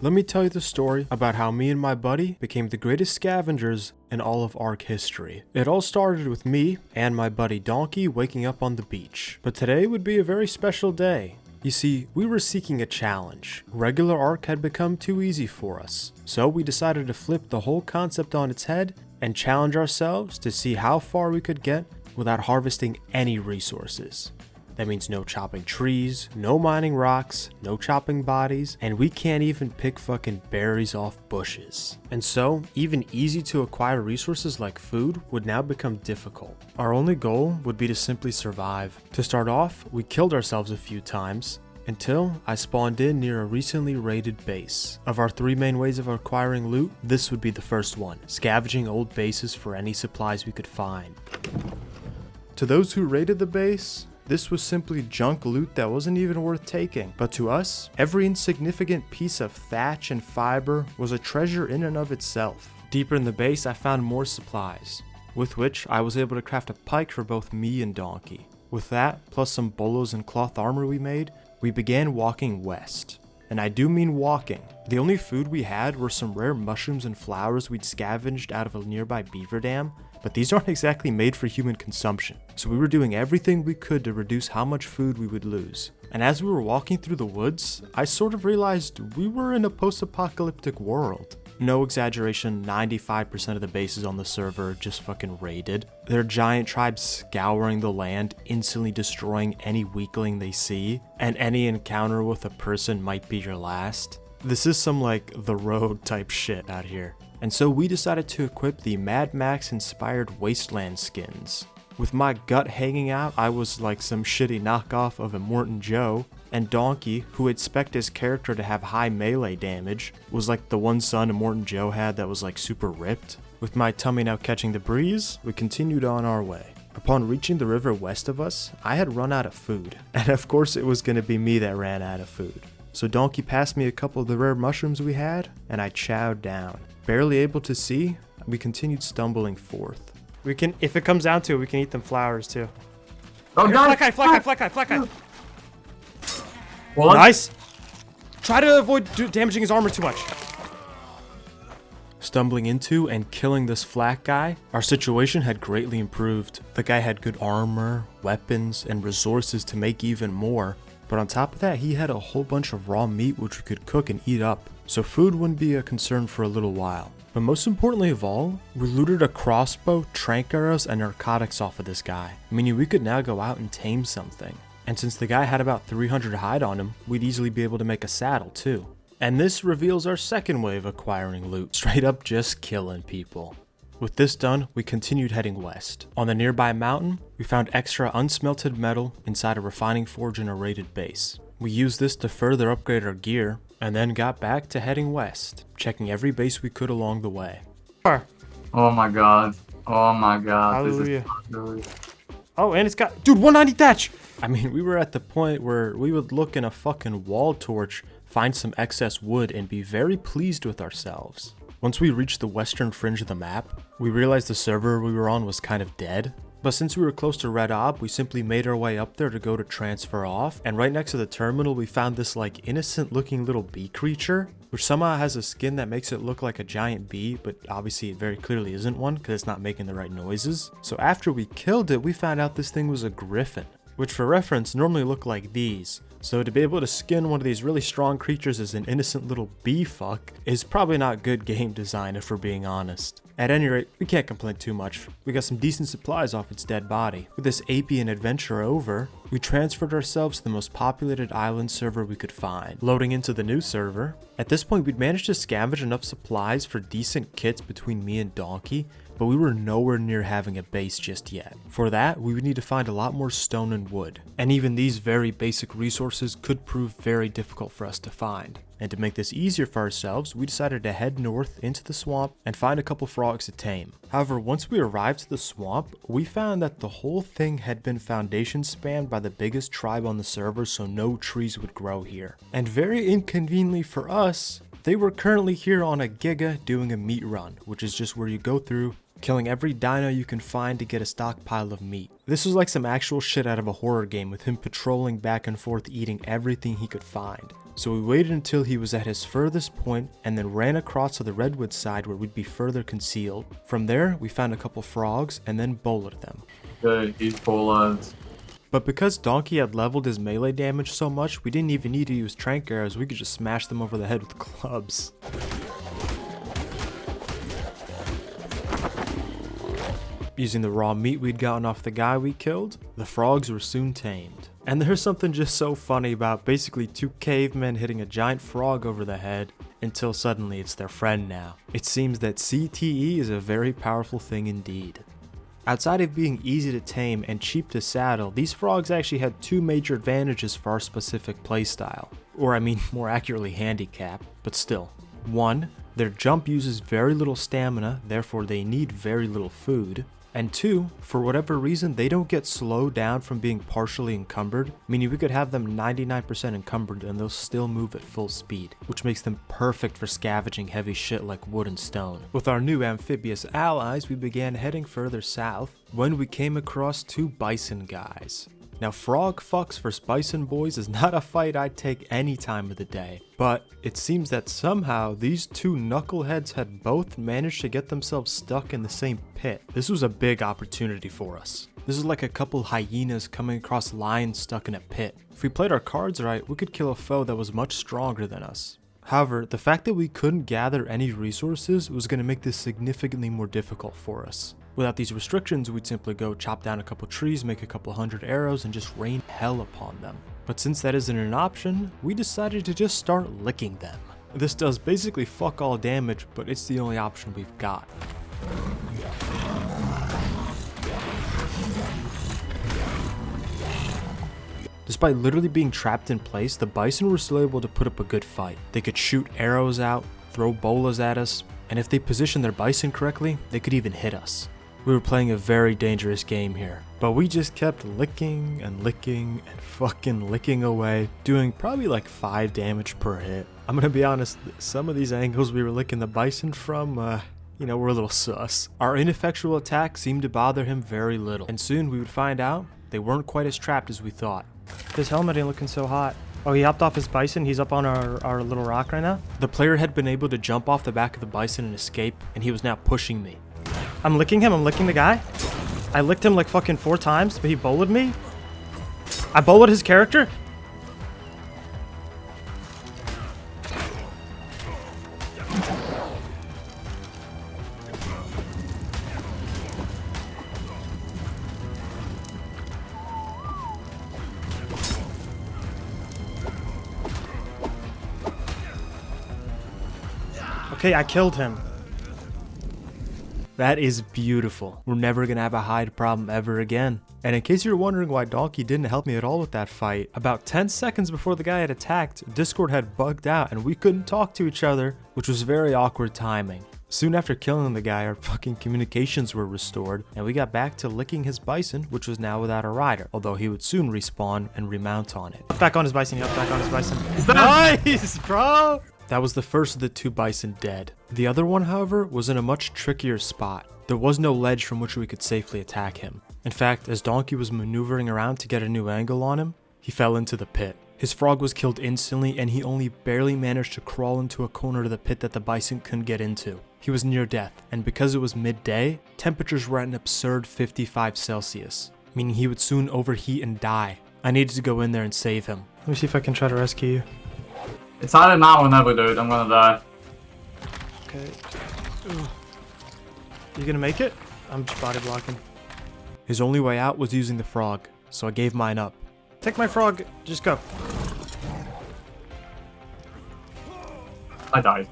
Let me tell you the story about how me and my buddy became the greatest scavengers in all of Ark history. It all started with me and my buddy Donkey waking up on the beach. But today would be a very special day. You see, we were seeking a challenge. Regular Ark had become too easy for us. So we decided to flip the whole concept on its head and challenge ourselves to see how far we could get without harvesting any resources. That means no chopping trees, no mining rocks, no chopping bodies, and we can't even pick fucking berries off bushes. And so, even easy to acquire resources like food would now become difficult. Our only goal would be to simply survive. To start off, we killed ourselves a few times, until I spawned in near a recently raided base. Of our three main ways of acquiring loot, this would be the first one, scavenging old bases for any supplies we could find. To those who raided the base, this was simply junk loot that wasn't even worth taking. But to us, every insignificant piece of thatch and fiber was a treasure in and of itself. Deeper in the base, I found more supplies, with which I was able to craft a pike for both me and Donkey. With that, plus some bolos and cloth armor we made, we began walking west. And I do mean walking. The only food we had were some rare mushrooms and flowers we'd scavenged out of a nearby beaver dam, but these aren't exactly made for human consumption. So we were doing everything we could to reduce how much food we would lose. And as we were walking through the woods, I sort of realized we were in a post-apocalyptic world. No exaggeration, 95% of the bases on the server just fucking raided. There are giant tribes scouring the land, instantly destroying any weakling they see, and any encounter with a person might be your last. This is some like The Road type shit out here. And so we decided to equip the Mad Max inspired Wasteland skins. With my gut hanging out, I was like some shitty knockoff of Immortan Joe, and Donkey, who had spec'd his character to have high melee damage, was like the one son Immortan Joe had that was like super ripped. With my tummy now catching the breeze, we continued on our way. Upon reaching the river west of us, I had run out of food, and of course it was gonna be me that ran out of food. So Donkey passed me a couple of the rare mushrooms we had, and I chowed down. Barely able to see, we continued stumbling forth. We can, if it comes down to it, we can eat them flowers too. Oh, no! Flat guy. What? Nice! Try to avoid damaging his armor too much. Stumbling into and killing this flat guy, our situation had greatly improved. The guy had good armor, weapons, and resources to make even more. But on top of that, he had a whole bunch of raw meat which we could cook and eat up. So food wouldn't be a concern for a little while. But most importantly of all, we looted a crossbow, trank arrows, and narcotics off of this guy, meaning we could now go out and tame something. And since the guy had about 300 hide on him, we'd easily be able to make a saddle too. And this reveals our second way of acquiring loot, straight up just killing people. With this done, we continued heading west. On the nearby mountain, we found extra unsmelted metal inside a refining forge in a raided base. We used this to further upgrade our gear, and then got back to heading west, checking every base we could along the way. Oh my god. Oh my god. Hallelujah. This is Oh, and it's got, dude, 190 thatch! I mean, we were at the point where we would look in a fucking wall torch, find some excess wood, and be very pleased with ourselves. Once we reached the western fringe of the map, we realized the server we were on was kind of dead. But since we were close to Red Ob, we simply made our way up there to go to transfer off, and right next to the terminal we found this like innocent looking little bee creature, which somehow has a skin that makes it look like a giant bee, but obviously it very clearly isn't one because it's not making the right noises. So after we killed it, we found out this thing was a griffin, which for reference normally look like these. So to be able to skin one of these really strong creatures as an innocent little bee fuck is probably not good game design if we're being honest. At any rate, we can't complain too much. We got some decent supplies off its dead body. With this apian adventure over, we transferred ourselves to the most populated island server we could find. Loading into the new server, at this point we'd managed to scavenge enough supplies for decent kits between me and Donkey, but we were nowhere near having a base just yet. For that, we would need to find a lot more stone and wood, and even these very basic resources could prove very difficult for us to find. And to make this easier for ourselves, we decided to head north into the swamp and find a couple frogs to tame. However, once we arrived to the swamp, we found that the whole thing had been foundation spanned by the biggest tribe on the server, so no trees would grow here. And very inconveniently for us, they were currently here on a giga doing a meat run, which is just where you go through, killing every dino you can find to get a stockpile of meat. This was like some actual shit out of a horror game, with him patrolling back and forth eating everything he could find. So we waited until he was at his furthest point and then ran across to the redwood side where we'd be further concealed. From there, we found a couple frogs and then bowled them. Good, he's bowlers. But because Donkey had leveled his melee damage so much, we didn't even need to use trank arrows, we could just smash them over the head with clubs. Using the raw meat we'd gotten off the guy we killed, the frogs were soon tamed. And there's something just so funny about basically two cavemen hitting a giant frog over the head until suddenly it's their friend now. It seems that CTE is a very powerful thing indeed. Outside of being easy to tame and cheap to saddle, these frogs actually had two major advantages for our specific playstyle. Or I mean more accurately handicap, but still. One, their jump uses very little stamina, therefore they need very little food. And two, for whatever reason, they don't get slowed down from being partially encumbered, meaning we could have them 99% encumbered and they'll still move at full speed, which makes them perfect for scavenging heavy shit like wood and stone. With our new amphibious allies, we began heading further south when we came across two bison guys. Now, frog fucks vs bison boys is not a fight I'd take any time of the day, but it seems that somehow these two knuckleheads had both managed to get themselves stuck in the same pit. This was a big opportunity for us. This is like a couple hyenas coming across lions stuck in a pit. If we played our cards right, we could kill a foe that was much stronger than us. However, the fact that we couldn't gather any resources was going to make this significantly more difficult for us. Without these restrictions, we'd simply go chop down a couple trees, make a couple hundred arrows, and just rain hell upon them. But since that isn't an option, we decided to just start licking them. This does basically fuck all damage, but it's the only option we've got. Despite literally being trapped in place, the bison were still able to put up a good fight. They could shoot arrows out, throw bolas at us, and if they positioned their bison correctly, they could even hit us. We were playing a very dangerous game here, but we just kept licking and licking and fucking licking away, doing probably like 5 damage per hit. I'm gonna be honest, some of these angles we were licking the bison from, were a little sus. Our ineffectual attack seemed to bother him very little, and soon we would find out they weren't quite as trapped as we thought. His helmet ain't looking so hot. Oh, he hopped off his bison. He's up on our little rock right now. The player had been able to jump off the back of the bison and escape, and he was now pushing me. I'm licking him. I'm licking the guy. I licked him like fucking 4 times, but he bowled me. I bowled his character. Okay, I killed him. That is beautiful. We're never gonna have a hide problem ever again. And in case you're wondering why Donkey didn't help me at all with that fight, about 10 seconds before the guy had attacked, Discord had bugged out and we couldn't talk to each other, which was very awkward timing. Soon after killing the guy, our fucking communications were restored, and we got back to licking his bison, which was now without a rider, although he would soon respawn and remount on it. Back on his bison. Yep, back on his bison. Nice, bro! That was the first of the 2 bison dead. The other one, however, was in a much trickier spot. There was no ledge from which we could safely attack him. In fact, as Donkey was maneuvering around to get a new angle on him, he fell into the pit. His frog was killed instantly, and he only barely managed to crawl into a corner of the pit that the bison couldn't get into. He was near death, and because it was midday, temperatures were at an absurd 55 Celsius, meaning he would soon overheat and die. I needed to go in there and save him. Let me see if I can try to rescue you. It's either now or never, dude. I'm gonna die. Okay. Ugh. You gonna make it? I'm just body blocking. His only way out was using the frog, so I gave mine up. Take my frog. Just go. I died.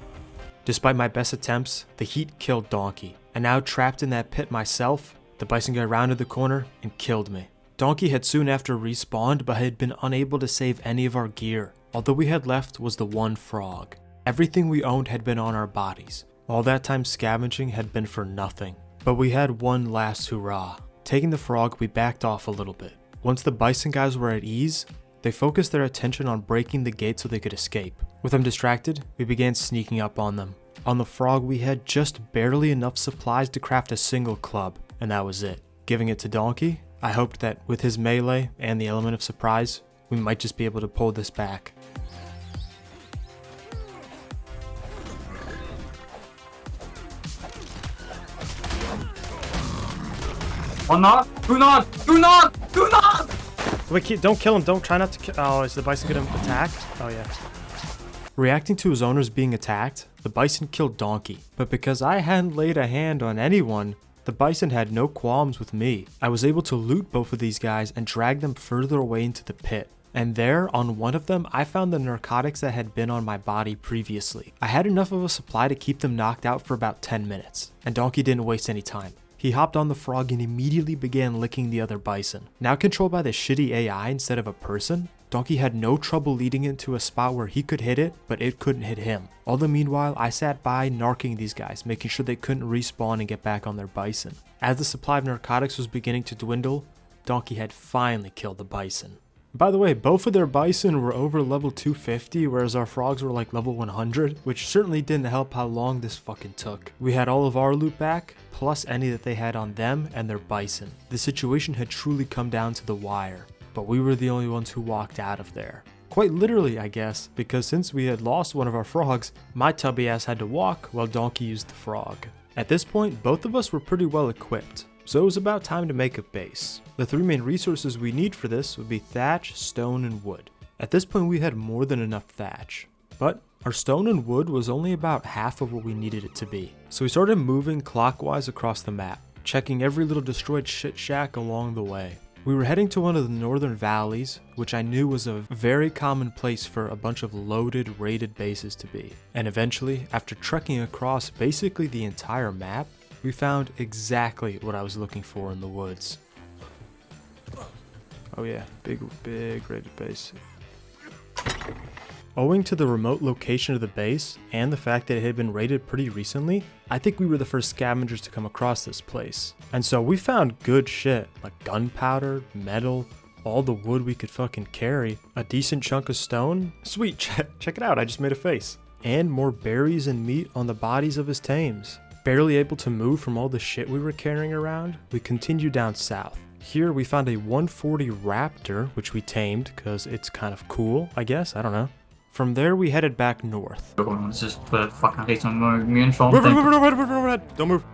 Despite my best attempts, the heat killed Donkey, and now trapped in that pit myself, the bison guy rounded the corner and killed me. Donkey had soon after respawned, but had been unable to save any of our gear. All that we had left was the one frog. Everything we owned had been on our bodies. All that time scavenging had been for nothing. But we had one last hurrah. Taking the frog, we backed off a little bit. Once the bison guys were at ease, they focused their attention on breaking the gate so they could escape. With them distracted, we began sneaking up on them. On the frog, we had just barely enough supplies to craft a single club, and that was it. Giving it to Donkey, I hoped that with his melee and the element of surprise, we might just be able to pull this back. Oh, not! Do not! Do not! Do not! Wait, don't kill him. Don't try not to kill. Oh, is the bison gonna attack? Oh, yeah. Reacting to his owners being attacked, the bison killed Donkey. But because I hadn't laid a hand on anyone, the bison had no qualms with me. I was able to loot both of these guys and drag them further away into the pit. And there, on one of them, I found the narcotics that had been on my body previously. I had enough of a supply to keep them knocked out for about 10 minutes, and Donkey didn't waste any time. He hopped on the frog and immediately began licking the other bison. Now controlled by the shitty AI instead of a person, Donkey had no trouble leading it to a spot where he could hit it, but it couldn't hit him. All the meanwhile, I sat by narking these guys, making sure they couldn't respawn and get back on their bison. As the supply of narcotics was beginning to dwindle, Donkey had finally killed the bison. By the way, both of their bison were over level 250, whereas our frogs were like level 100, which certainly didn't help how long this fucking took. We had all of our loot back, plus any that they had on them and their bison. The situation had truly come down to the wire, but we were the only ones who walked out of there. Quite literally, I guess, because since we had lost one of our frogs, my tubby ass had to walk while Donkey used the frog. At this point, both of us were pretty well equipped, so it was about time to make a base. The three main resources we need for this would be thatch, stone, and wood. At this point we had more than enough thatch, but our stone and wood was only about half of what we needed it to be. So we started moving clockwise across the map, checking every little destroyed shit shack along the way. We were heading to one of the northern valleys, which I knew was a very common place for a bunch of loaded, raided bases to be. And eventually, after trekking across basically the entire map, we found exactly what I was looking for in the woods. Oh yeah, big raided base. Owing to the remote location of the base, and the fact that it had been raided pretty recently, I think we were the first scavengers to come across this place. And so we found good shit, like gunpowder, metal, all the wood we could fucking carry, a decent chunk of stone, sweet, check it out, I just made a face, and more berries and meat on the bodies of his tames. Barely able to move from all the shit we were carrying around, we continued down south. Here we found a 140 raptor, which we tamed because it's kind of cool, I guess, I don't know. From there we headed back north. Let's just put a fucking face on my immune phone. Don't move.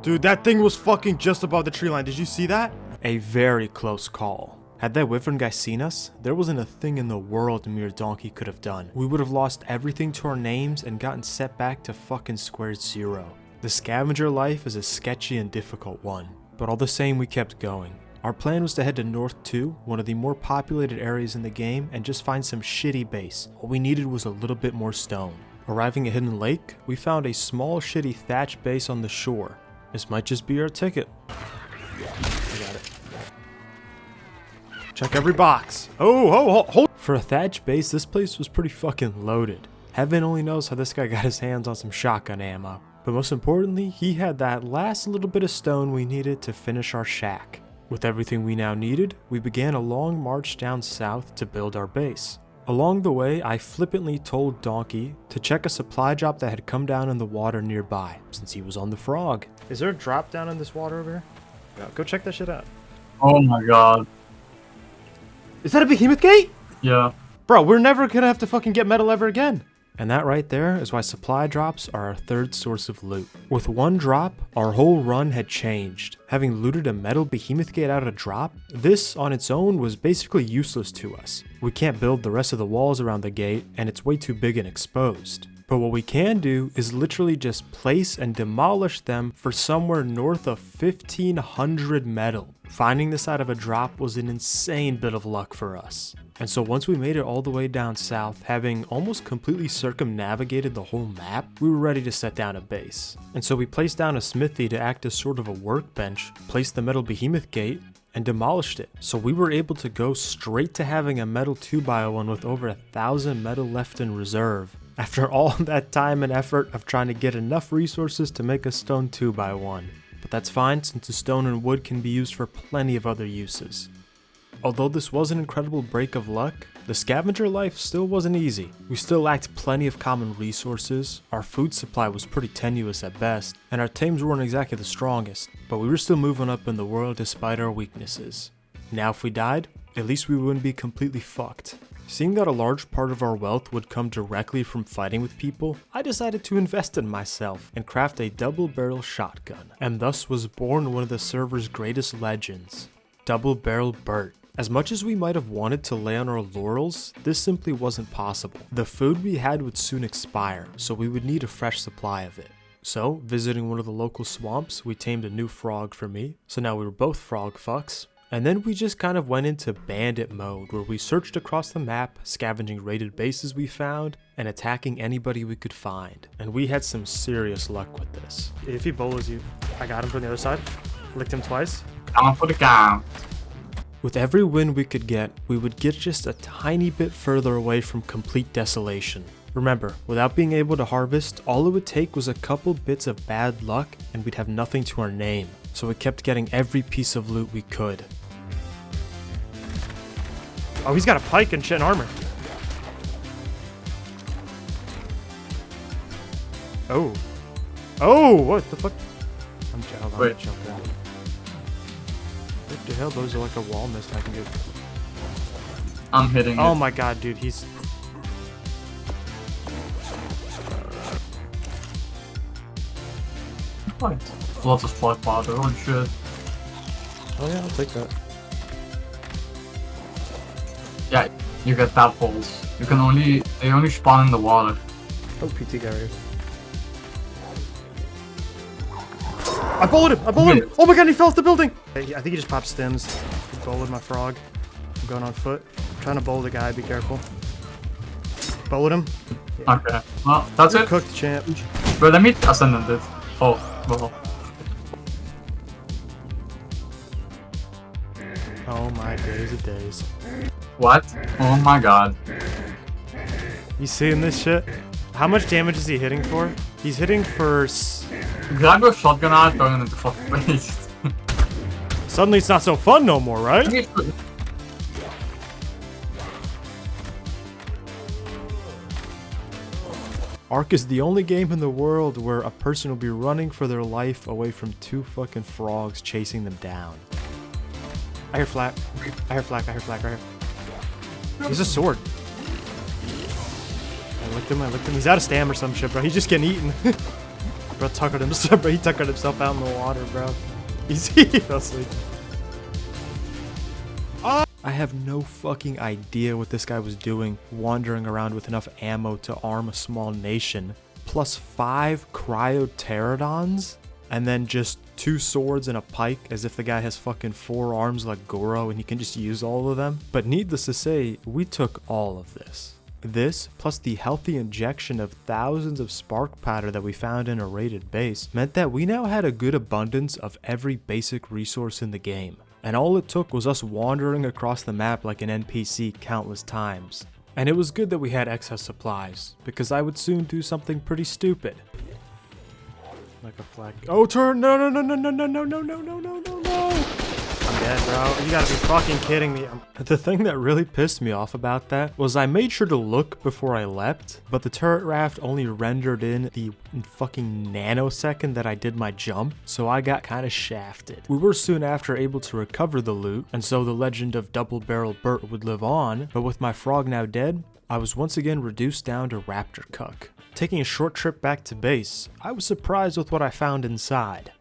Dude, that thing was fucking just above the tree line, did you see that? A very close call. Had that wyvern guy seen us, there wasn't a thing in the world me or Donkey could have done. We would have lost everything to our names and gotten set back to fucking square zero. The scavenger life is a sketchy and difficult one, but all the same we kept going. Our plan was to head to North 2, one of the more populated areas in the game, and just find some shitty base. All we needed was a little bit more stone. Arriving at Hidden Lake, we found a small shitty thatch base on the shore. This might just be our ticket. I got it. Check every box. Oh. For a thatch base, this place was pretty fucking loaded. Heaven only knows how this guy got his hands on some shotgun ammo. But most importantly, he had that last little bit of stone we needed to finish our shack. With everything we now needed, we began a long march down south to build our base. Along the way, I flippantly told Donkey to check a supply drop that had come down in the water nearby, since he was on the frog. Is there a drop down in this water over here? Yeah, go check that shit out. Oh my god. Is that a behemoth gate? Yeah. Bro, we're never gonna have to fucking get metal ever again. And that right there is why supply drops are our third source of loot. With one drop, our whole run had changed. Having looted a metal behemoth gate out of a drop, this on its own was basically useless to us. We can't build the rest of the walls around the gate, and it's way too big and exposed. But what we can do is literally just place and demolish them for somewhere north of 1500 metal. Finding this out of a drop was an insane bit of luck for us. And so once we made it all the way down south, having almost completely circumnavigated the whole map, we were ready to set down a base. And so we placed down a smithy to act as sort of a workbench, placed the metal behemoth gate, and demolished it. So we were able to go straight to having a metal 2x1 with over 1,000 metal left in reserve. After all that time and effort of trying to get enough resources to make a stone 2x1. But that's fine, since the stone and wood can be used for plenty of other uses. Although this was an incredible break of luck, the scavenger life still wasn't easy. We still lacked plenty of common resources, our food supply was pretty tenuous at best, and our tames weren't exactly the strongest, but we were still moving up in the world despite our weaknesses. Now if we died, at least we wouldn't be completely fucked. Seeing that a large part of our wealth would come directly from fighting with people, I decided to invest in myself and craft a double-barrel shotgun, and thus was born one of the server's greatest legends, Double Barrel Burt. As much as we might have wanted to lay on our laurels, this simply wasn't possible. The food we had would soon expire, so we would need a fresh supply of it. So, visiting one of the local swamps, we tamed a new frog for me, so now we were both frog fucks. And then we just kind of went into bandit mode, where we searched across the map, scavenging raided bases we found, and attacking anybody we could find. And we had some serious luck with this. If he bolos you, I got him from the other side. Licked him twice. Down for the count. With every win we could get, we would get just a tiny bit further away from complete desolation. Remember, without being able to harvest, all it would take was a couple bits of bad luck and we'd have nothing to our name. So we kept getting every piece of loot we could. Oh, he's got a pike and shit and armor. Oh. Oh, what the fuck? I'm gonna jump down. What the hell? Those are like a wall mist I can do. I'm hitting Oh it. my god, dude, he's... What? Lots of spot powder, holy shit. Oh yeah, I'll take that. Yeah, you get tadpoles. They only spawn in the water. Oh, PT guy right here. I bullied him! I bullied him! Oh my god, he fell off the building! I think he just popped stems. He bullied my frog. I'm going on foot. I'm trying to bowl the guy, be careful. Bullied him. Yeah. Okay, well, that's it. Cooked, champ. But let me ascendant it. Oh, well. Oh my days of days. What? Oh my god. You seeing this shit? How much damage is he hitting for? He's hitting for... Grab your shotgun out, turn it into fucking waste. Suddenly it's not so fun no more, right? Ark is the only game in the world where a person will be running for their life away from two fucking frogs chasing them down. I hear flak. I hear flak. I hear flak right here. He's a sword. I licked him. He's out of stam or some shit, bro. He's just getting eaten. Bro tuckered himself, bro. He tuckered himself out in the water, bro. He fell asleep. I have no fucking idea what this guy was doing, wandering around with enough ammo to arm a small nation, plus 5 cryo-pterodons, and then just 2 swords and a pike, as if the guy has fucking 4 arms like Goro and he can just use all of them. But needless to say, we took all of this. This, plus the healthy injection of thousands of spark powder that we found in a raided base, meant that we now had a good abundance of every basic resource in the game. And all it took was us wandering across the map like an NPC countless times. And it was good that we had excess supplies, because I would soon do something pretty stupid. Like a flag. Oh, turn! No, no, no, no, no, no, no, no, no, no, no, no, no! I'm dead, bro. You gotta be fucking kidding me. The thing that really pissed me off about that was I made sure to look before I leapt, but the turret raft only rendered in the fucking nanosecond that I did my jump, so I got kinda shafted. We were soon after able to recover the loot, and so the legend of Double Barrel Burt would live on, but with my frog now dead, I was once again reduced down to raptor cuck. Taking a short trip back to base, I was surprised with what I found inside.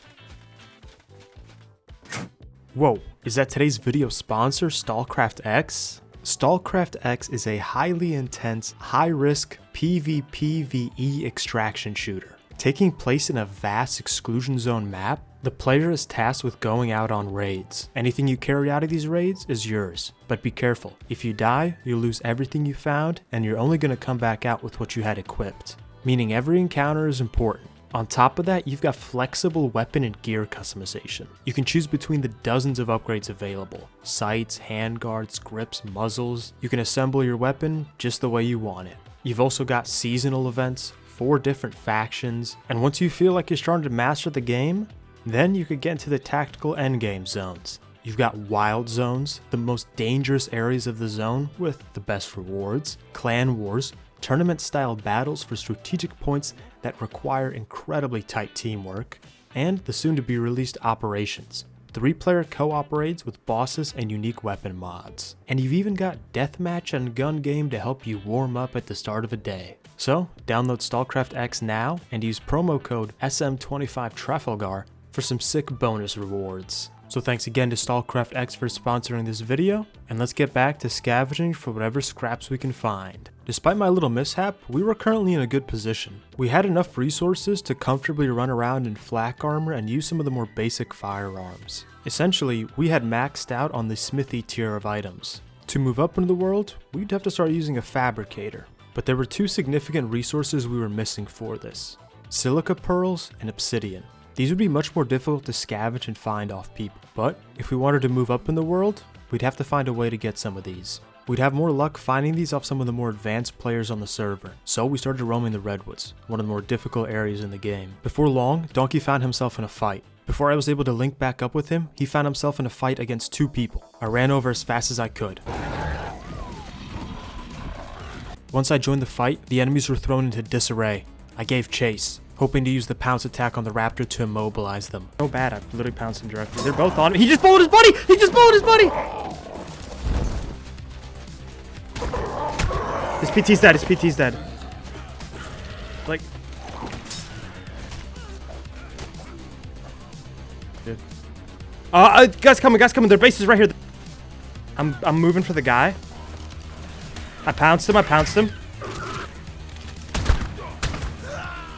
Whoa, is that today's video sponsor, Stallcraft X? Stallcraft X is a highly intense, high-risk PvPvE extraction shooter. Taking place in a vast exclusion zone map, the player is tasked with going out on raids. Anything you carry out of these raids is yours, but be careful. If you die, you lose everything you found, and you're only going to come back out with what you had equipped. Meaning every encounter is important. On top of that, you've got flexible weapon and gear customization. You can choose between the dozens of upgrades available. Sights, handguards, grips, muzzles. You can assemble your weapon just the way you want it. You've also got seasonal events, 4 different factions, and once you feel like you're starting to master the game, then you could get into the tactical endgame zones. You've got wild zones, the most dangerous areas of the zone with the best rewards, clan wars, tournament-style battles for strategic points that require incredibly tight teamwork, and the soon-to-be-released operations. 3-player co-op raids with bosses and unique weapon mods. And you've even got deathmatch and gun game to help you warm up at the start of a day. So, download StarCraft X now and use promo code SM25 Trafalgar for some sick bonus rewards. So thanks again to StarCraft X for sponsoring this video, and let's get back to scavenging for whatever scraps we can find. Despite my little mishap, we were currently in a good position. We had enough resources to comfortably run around in flak armor and use some of the more basic firearms. Essentially, we had maxed out on the smithy tier of items. To move up into the world, we'd have to start using a fabricator. But there were 2 significant resources we were missing for this: silica pearls and obsidian. These would be much more difficult to scavenge and find off people, but if we wanted to move up in the world, we'd have to find a way to get some of these. We'd have more luck finding these off some of the more advanced players on the server, so we started roaming the redwoods, one of the more difficult areas in the game. Before long, Donkey found himself in a fight. Before I was able to link back up with him, he found himself in a fight against 2 people. I ran over as fast as I could. Once I joined the fight, the enemies were thrown into disarray. I gave chase, hoping to use the pounce attack on the raptor to immobilize them. So bad, I literally pounced him directly. They're both on it. He just bullet his buddy! He just bullet his buddy! His PT's dead, his PT's dead. Like... Dude. Guys coming, their base is right here. I'm moving for the guy. I pounced him.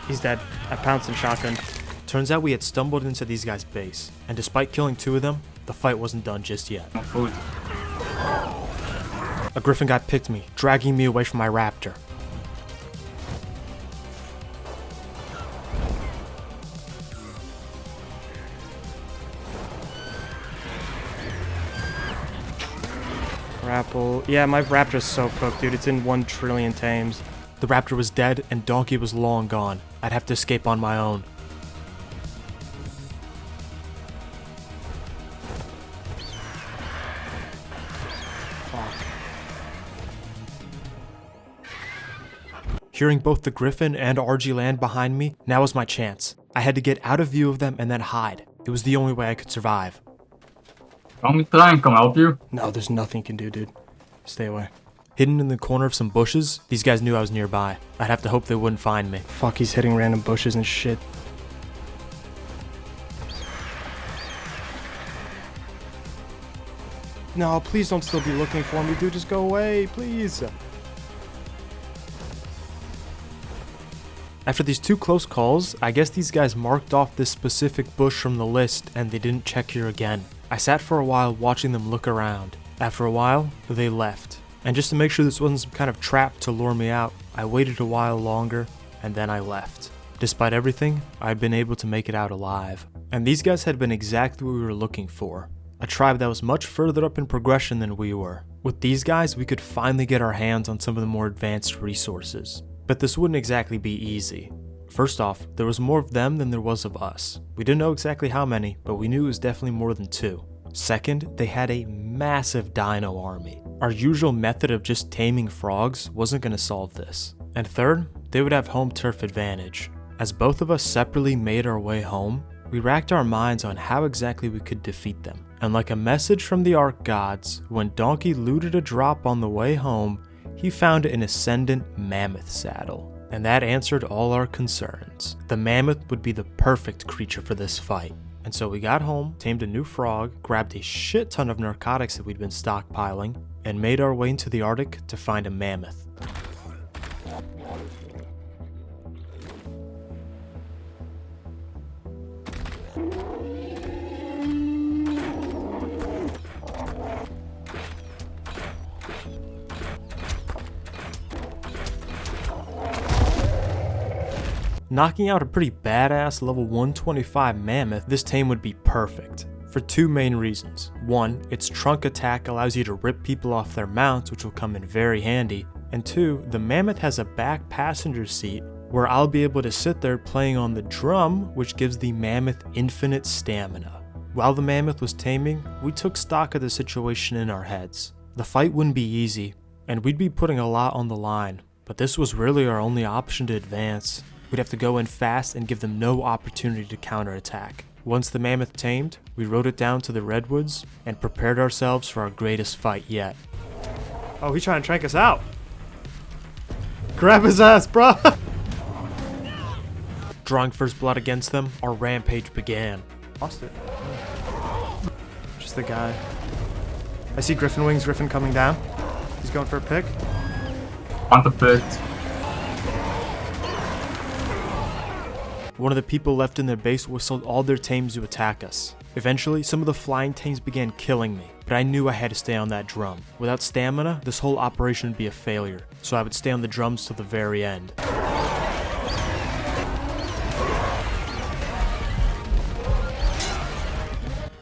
He's dead. I pounced and shotgun. Turns out we had stumbled into these guys' base, and despite killing 2 of them, the fight wasn't done just yet. No food. A griffin guy picked me, dragging me away from my raptor. Grapple. Yeah, my raptor's so cooked, dude. It's in 1 trillion tames. The raptor was dead, and Donkey was long gone. I'd have to escape on my own. Fuck. Hearing both the griffin and RG land behind me, now was my chance. I had to get out of view of them and then hide. It was the only way I could survive. Want me to try and come help you? No, there's nothing you can do, dude. Stay away. Hidden in the corner of some bushes, these guys knew I was nearby. I'd have to hope they wouldn't find me. Fuck, he's hitting random bushes and shit. No, please don't still be looking for me, dude. Just go away, please. After these 2 close calls, I guess these guys marked off this specific bush from the list and they didn't check here again. I sat for a while watching them look around. After a while, they left. And just to make sure this wasn't some kind of trap to lure me out, I waited a while longer, and then I left. Despite everything, I'd been able to make it out alive. And these guys had been exactly what we were looking for. A tribe that was much further up in progression than we were. With these guys, we could finally get our hands on some of the more advanced resources. But this wouldn't exactly be easy. First off, there was more of them than there was of us. We didn't know exactly how many, but we knew it was definitely more than 2. Second, they had a massive dino army. Our usual method of just taming frogs wasn't going to solve this. And third, they would have home turf advantage. As both of us separately made our way home, we racked our minds on how exactly we could defeat them. And like a message from the Ark gods, when Donkey looted a drop on the way home, he found an ascendant mammoth saddle. And that answered all our concerns. The mammoth would be the perfect creature for this fight. And so we got home, tamed a new frog, grabbed a shit ton of narcotics that we'd been stockpiling, and made our way into the Arctic to find a mammoth. Knocking out a pretty badass level 125 mammoth, this tame would be perfect. For 2 main reasons. 1, its trunk attack allows you to rip people off their mounts, which will come in very handy. And 2, the mammoth has a back passenger seat where I'll be able to sit there playing on the drum, which gives the mammoth infinite stamina. While the mammoth was taming, we took stock of the situation in our heads. The fight wouldn't be easy, and we'd be putting a lot on the line, but this was really our only option to advance. We'd have to go in fast and give them no opportunity to counterattack. Once the mammoth tamed, we rode it down to the redwoods and prepared ourselves for our greatest fight yet. Oh, he's trying to trank us out. Grab his ass, bro. Drawing first blood against them, our rampage began. Lost it. Just the guy. I see Griffin wings, Griffin coming down. He's going for a pick. On the pit. One of the people left in their base whistled all their tames to attack us. Eventually, some of the flying tames began killing me, but I knew I had to stay on that drum. Without stamina, this whole operation would be a failure, so I would stay on the drums till the very end.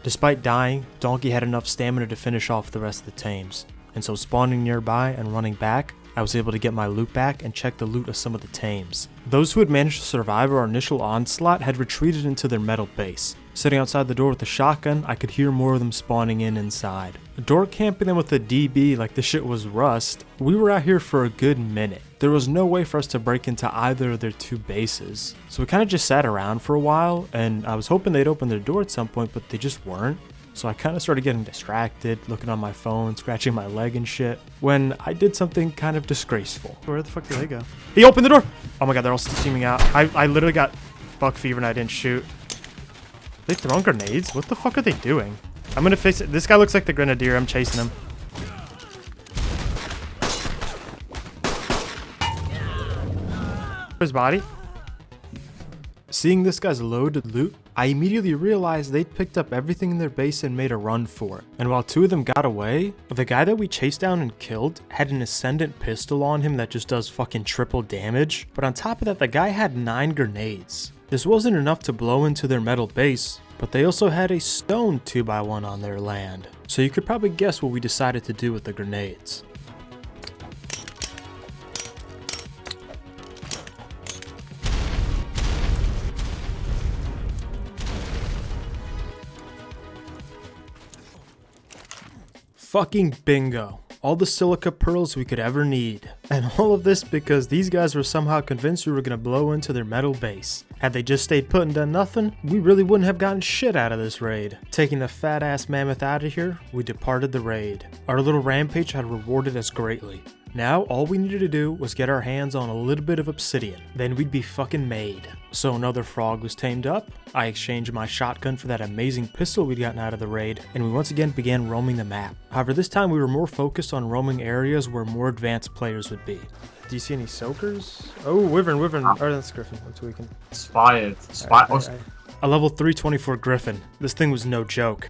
Despite dying, Donkey had enough stamina to finish off the rest of the tames, and so spawning nearby and running back, I was able to get my loot back and check the loot of some of the tames. Those who had managed to survive our initial onslaught had retreated into their metal base. Sitting outside the door with a shotgun, I could hear more of them spawning inside. Door camping them with a DB like the shit was rust. We were out here for a good minute. There was no way for us to break into either of their two bases. So we kind of just sat around for a while, and I was hoping they'd open their door at some point, but they just weren't. So I kind of started getting distracted, looking on my phone, scratching my leg and shit, when I did something kind of disgraceful. Where the fuck did they go? He opened the door! Oh my god, they're all teaming out. I literally got buck fever and I didn't shoot. They throwing grenades? What the fuck are they doing? I'm gonna face it. This guy looks like the grenadier. I'm chasing him. His body. Seeing this guy's loaded loot, I immediately realized they'd picked up everything in their base and made a run for it. And while two of them got away, the guy that we chased down and killed had an ascendant pistol on him that just does fucking triple damage. But on top of that, the guy had 9 grenades. This wasn't enough to blow into their metal base, but they also had a stone 2x1 on their land. So you could probably guess what we decided to do with the grenades. Fucking bingo. All the silica pearls we could ever need. And all of this because these guys were somehow convinced we were going to blow into their metal base. Had they just stayed put and done nothing, we really wouldn't have gotten shit out of this raid. Taking the fat ass mammoth out of here, we departed the raid. Our little rampage had rewarded us greatly. Now all we needed to do was get our hands on a little bit of obsidian. Then we'd be fucking made. So another frog was tamed up. I exchanged my shotgun for that amazing pistol we'd gotten out of the raid, and we once again began roaming the map. However, this time we were more focused on roaming areas where more advanced players would be. Do you see any soakers? Oh, wyvern. Oh, that's Griffin. That's tweaking. Spy it. Spy. All right. A level 324 Griffin. This thing was no joke.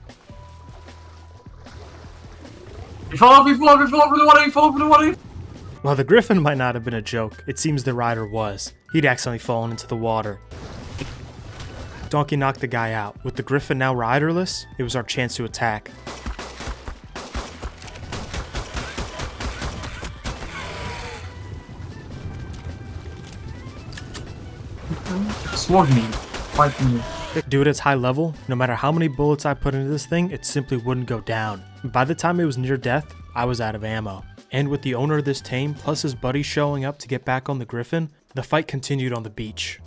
He fall over the water. While the Griffin might not have been a joke, it seems the rider was. He'd accidentally fallen into the water. Donkey knocked the guy out. With the Griffin now riderless, it was our chance to attack. Sword me. Fight me. Due to its high level, no matter how many bullets I put into this thing, it simply wouldn't go down. By the time it was near death, I was out of ammo. And with the owner of this tame plus his buddy showing up to get back on the Griffin, the fight continued on the beach.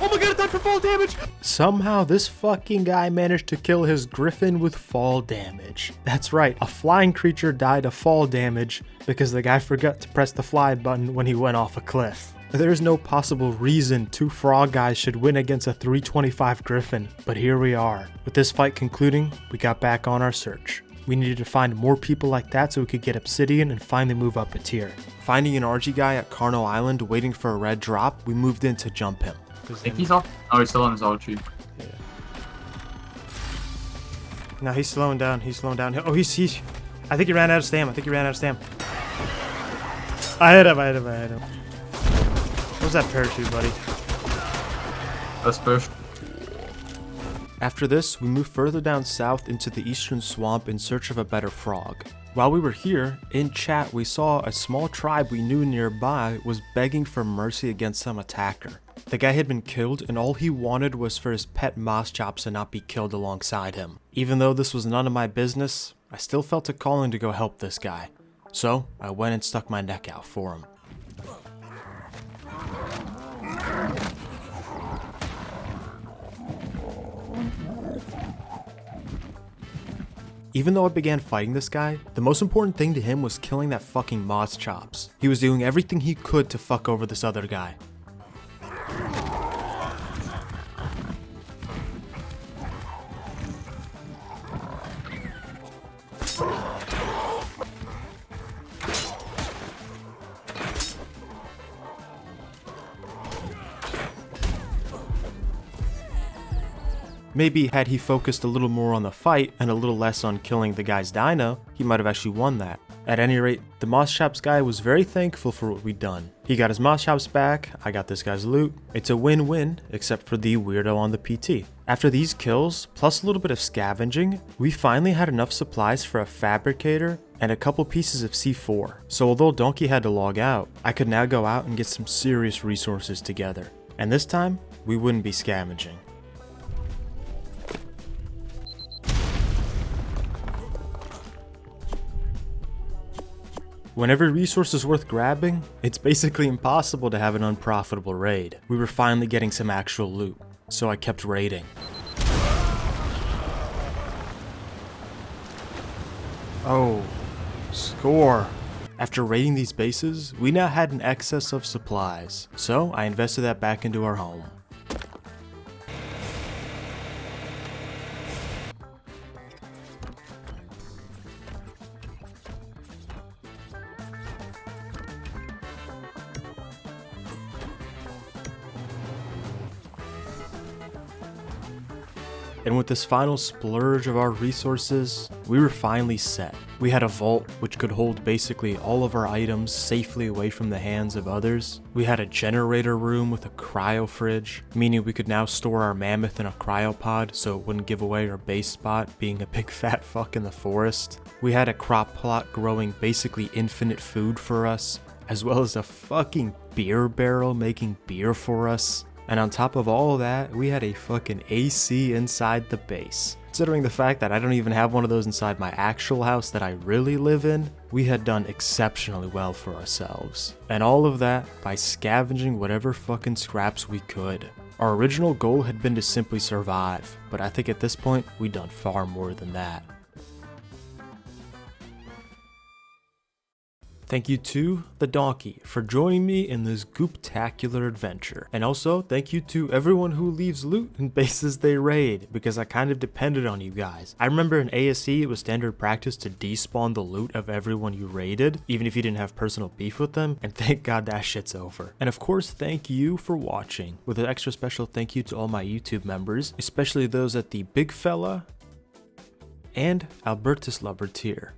Oh my god, it died for fall damage! Somehow this fucking guy managed to kill his Griffin with fall damage. That's right, a flying creature died of fall damage because the guy forgot to press the fly button when he went off a cliff. There's no possible reason 2 frog guys should win against a 325 Griffin, but here we are. With this fight concluding, we got back on our search. We needed to find more people like that so we could get obsidian and finally move up a tier. Finding an RG guy at Carno Island waiting for a red drop, we moved in to jump him. I think he's off. Oh, he's still on his ulti. Yeah. No, he's slowing down. Oh, he's. I think he ran out of stam. I hit him. What was that parachute, buddy? Let's push. After this, we moved further down south into the eastern swamp in search of a better frog. While we were here, in chat we saw a small tribe we knew nearby was begging for mercy against some attacker. The guy had been killed and all he wanted was for his pet moss chops to not be killed alongside him. Even though this was none of my business, I still felt a calling to go help this guy. So I went and stuck my neck out for him. Even though I began fighting this guy, the most important thing to him was killing that fucking moss chops. He was doing everything he could to fuck over this other guy. Maybe had he focused a little more on the fight and a little less on killing the guy's dino, he might have actually won that. At any rate, the moss chops guy was very thankful for what we'd done. He got his moss chops back, I got this guy's loot. It's a win-win, except for the weirdo on the PT. After these kills, plus a little bit of scavenging, we finally had enough supplies for a fabricator and a couple pieces of C4. So although Donkey had to log out, I could now go out and get some serious resources together. And this time, we wouldn't be scavenging. When every resource is worth grabbing, it's basically impossible to have an unprofitable raid. We were finally getting some actual loot, so I kept raiding. Oh, score. After raiding these bases, we now had an excess of supplies, so I invested that back into our home. And with this final splurge of our resources, we were finally set. We had a vault which could hold basically all of our items safely away from the hands of others. We had a generator room with a cryo fridge, meaning we could now store our mammoth in a cryopod so it wouldn't give away our base spot being a big fat fuck in the forest. We had a crop plot growing basically infinite food for us, as well as a fucking beer barrel making beer for us. And on top of all of that, we had a fucking AC inside the base. Considering the fact that I don't even have one of those inside my actual house that I really live in, we had done exceptionally well for ourselves. And all of that by scavenging whatever fucking scraps we could. Our original goal had been to simply survive, but I think at this point, we'd done far more than that. Thank you to the donkey for joining me in this gooptacular adventure. And also, thank you to everyone who leaves loot in bases they raid, because I kind of depended on you guys. I remember in ASE, it was standard practice to despawn the loot of everyone you raided, even if you didn't have personal beef with them, and thank God that shit's over. And of course, thank you for watching, with an extra special thank you to all my YouTube members, especially those at the Big Fella and Albertus Lover tier.